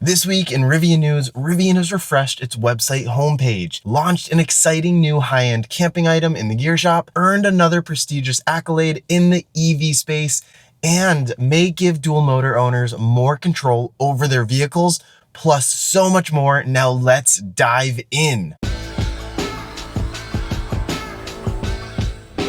This week in Rivian news, Rivian has refreshed its website homepage, launched an exciting new high-end camping item in the gear shop, earned another prestigious accolade in the EV space, and may give dual motor owners more control over their vehicles, plus so much more. Now let's dive in.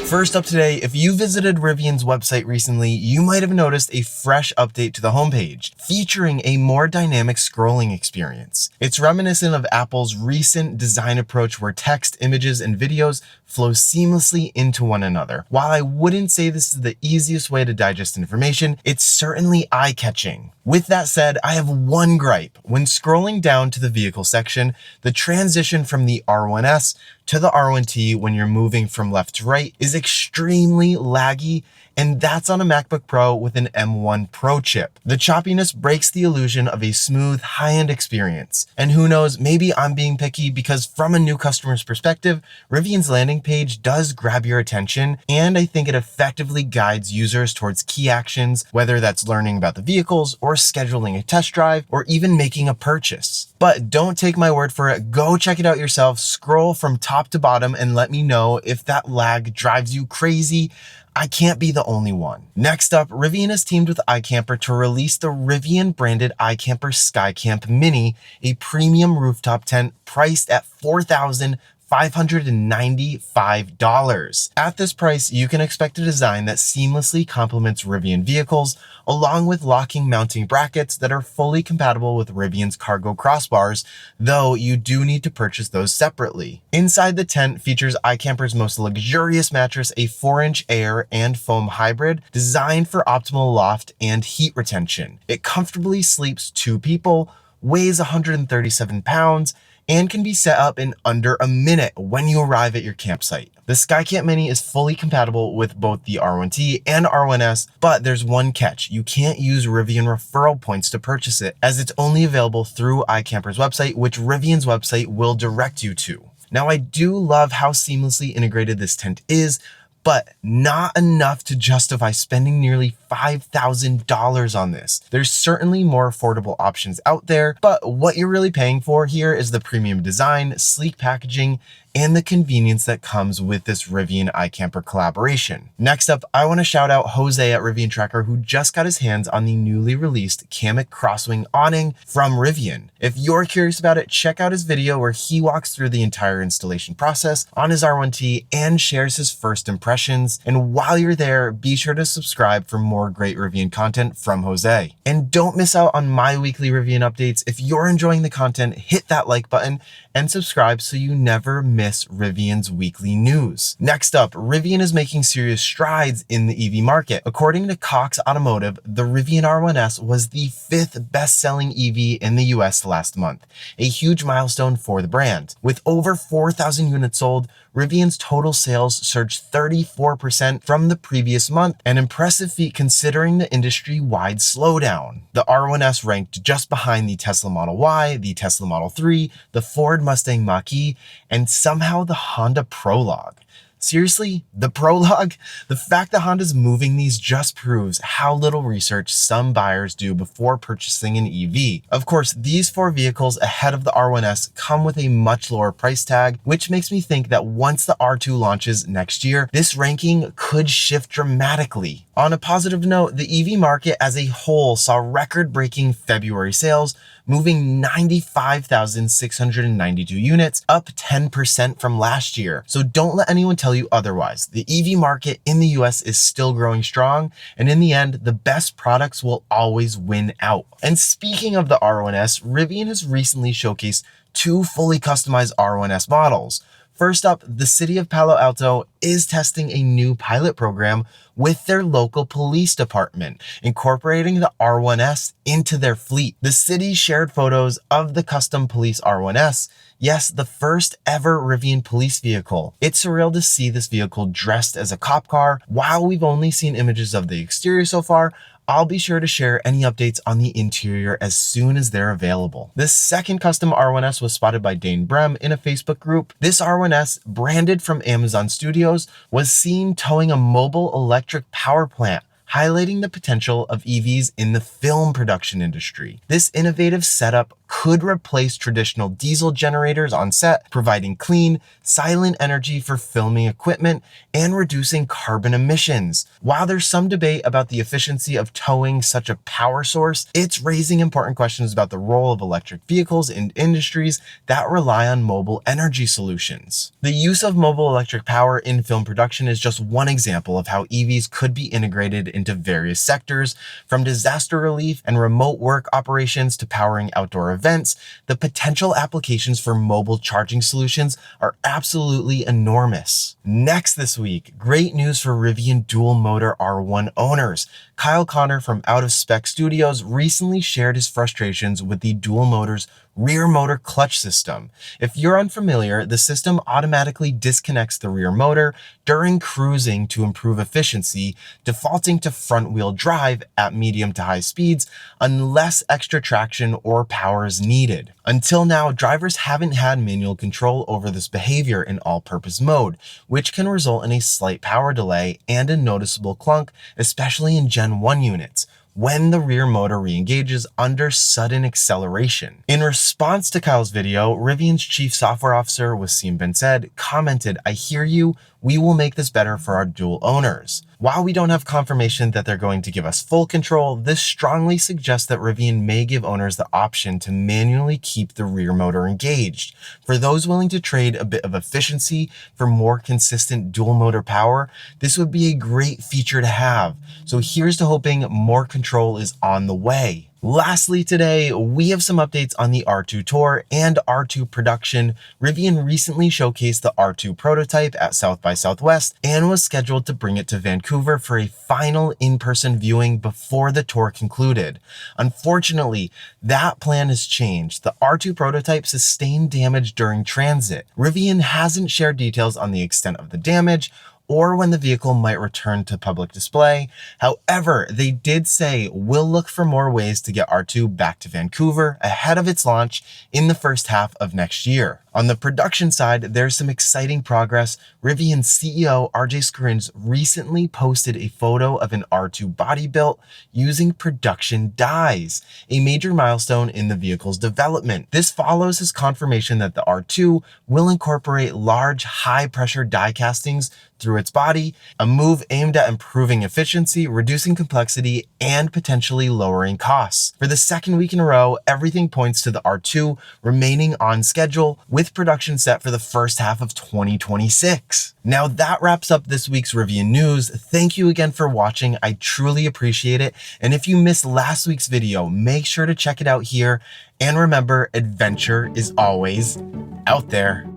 First up today, if you visited Rivian's website recently, you might have noticed a fresh update to the homepage, featuring a more dynamic scrolling experience. It's reminiscent of Apple's recent design approach where text, images, and videos flow seamlessly into one another. While I wouldn't say this is the easiest way to digest information, it's certainly eye-catching. With that said, I have one gripe. When scrolling down to the vehicle section, the transition from the R1S to the R1T when you're moving from left to right is extremely laggy, and that's on a MacBook Pro with an M1 Pro chip. The choppiness breaks the illusion of a smooth, high-end experience. And who knows, maybe I'm being picky because from a new customer's perspective, Rivian's landing page does grab your attention, and I think it effectively guides users towards key actions, whether that's learning about the vehicles or scheduling a test drive or even making a purchase. But don't take my word for it. Go check it out yourself. Scroll from top to bottom and let me know if that lag drives you crazy. I can't be the only one. Next up, Rivian has teamed with iCamper to release the Rivian branded iCamper SkyCamp Mini, a premium rooftop tent priced at $4,595. At this price, you can expect a design that seamlessly complements Rivian vehicles, along with locking mounting brackets that are fully compatible with Rivian's cargo crossbars, though you do need to purchase those separately. Inside the tent features iCamper's most luxurious mattress, a 4-inch air and foam hybrid designed for optimal loft and heat retention. It comfortably sleeps 2 people, weighs 137 pounds, and can be set up in under a minute when you arrive at your campsite. The SkyCamp Mini is fully compatible with both the R1T and R1S, but there's one catch. You can't use Rivian referral points to purchase it, as it's only available through iCamper's website, which Rivian's website will direct you to. Now, I do love how seamlessly integrated this tent is, but not enough to justify spending nearly $5,000 on this. There's certainly more affordable options out there, but what you're really paying for here is the premium design, sleek packaging, and the convenience that comes with this Rivian iCamper collaboration. Next up, I want to shout out Jose at RivianTrackr, who just got his hands on the newly released Kamiq Crosswing awning from Rivian. If you're curious about it, check out his video where he walks through the entire installation process on his R1T and shares his first impressions. And while you're there, be sure to subscribe for more great Rivian content from Jose. And don't miss out on my weekly Rivian updates. If you're enjoying the content, hit that like button and subscribe so you never miss Rivian's weekly news. Next up, Rivian is making serious strides in the EV market. According to Cox Automotive, the Rivian R1S was the 5th best-selling EV in the US last month, a huge milestone for the brand. With over 4,000 units sold, Rivian's total sales surged 34% from the previous month, an impressive feat considering the industry-wide slowdown. The R1S ranked just behind the Tesla Model Y, the Tesla Model 3, the Ford Mustang Mach-E, and somehow the Honda Prologue. Seriously, the Prologue? The fact that Honda's moving these just proves how little research some buyers do before purchasing an EV. Of course, these 4 vehicles ahead of the R1S come with a much lower price tag, which makes me think that once the R2 launches next year, this ranking could shift dramatically. On a positive note, the EV market as a whole saw record-breaking February sales, moving 95,692 units, up 10% from last year. So don't let anyone tell you otherwise. The EV market in the US is still growing strong, and in the end, the best products will always win out. And speaking of the R1S, Rivian has recently showcased 2 fully customized R1S models. First up, the city of Palo Alto is testing a new pilot program with their local police department, incorporating the R1S into their fleet. The city shared photos of the custom police R1S, yes, the first ever Rivian police vehicle. It's surreal to see this vehicle dressed as a cop car. While we've only seen images of the exterior so far, I'll be sure to share any updates on the interior as soon as they're available. This second custom R1S was spotted by Dane Brem in a Facebook group. This R1S, branded from Amazon Studios, was seen towing a mobile electric power plant, highlighting the potential of EVs in the film production industry. This innovative setup could replace traditional diesel generators on set, providing clean, silent energy for filming equipment and reducing carbon emissions. While there's some debate about the efficiency of towing such a power source, it's raising important questions about the role of electric vehicles in industries that rely on mobile energy solutions. The use of mobile electric power in film production is just one example of how EVs could be integrated into various sectors, from disaster relief and remote work operations to powering outdoor events. The potential applications for mobile charging solutions are absolutely enormous. Next this week, great news for Rivian dual motor R1 owners. Kyle Connor from Out of Spec Studios recently shared his frustrations with the dual motor's rear motor clutch system. If you're unfamiliar, the system automatically disconnects the rear motor during cruising to improve efficiency, defaulting to front wheel drive at medium to high speeds unless extra traction or power is needed. Until now, drivers haven't had manual control over this behavior in all-purpose mode, which can result in a slight power delay and a noticeable clunk, especially in Gen 1 units, when the rear motor re-engages under sudden acceleration. In response to Kyle's video, Rivian's chief software officer, Wasim Ben Said, commented, "I hear you. We will make this better for our dual owners." While we don't have confirmation that they're going to give us full control, this strongly suggests that Rivian may give owners the option to manually keep the rear motor engaged. For those willing to trade a bit of efficiency for more consistent dual motor power, this would be a great feature to have. So here's to hoping more control is on the way. Lastly today, we have some updates on the R2 tour and R2 production. Rivian recently showcased the R2 prototype at South by Southwest and was scheduled to bring it to Vancouver for a final in-person viewing before the tour concluded. Unfortunately, that plan has changed. The R2 prototype sustained damage during transit. Rivian hasn't shared details on the extent of the damage or when the vehicle might return to public display. However, they did say we'll look for more ways to get R2 back to Vancouver ahead of its launch in the first half of next year. On the production side, there's some exciting progress. Rivian CEO RJ Scarin's recently posted a photo of an R2 body built using production dies, a major milestone in the vehicle's development. This follows his confirmation that the R2 will incorporate large, high-pressure die castings through its body, a move aimed at improving efficiency, reducing complexity, and potentially lowering costs. For the second week in a row, everything points to the R2 remaining on schedule, with production set for the first half of 2026. Now that wraps up this week's Rivian news. Thank you again for watching. I truly appreciate it. And if you missed last week's video, make sure to check it out here. And remember, adventure is always out there.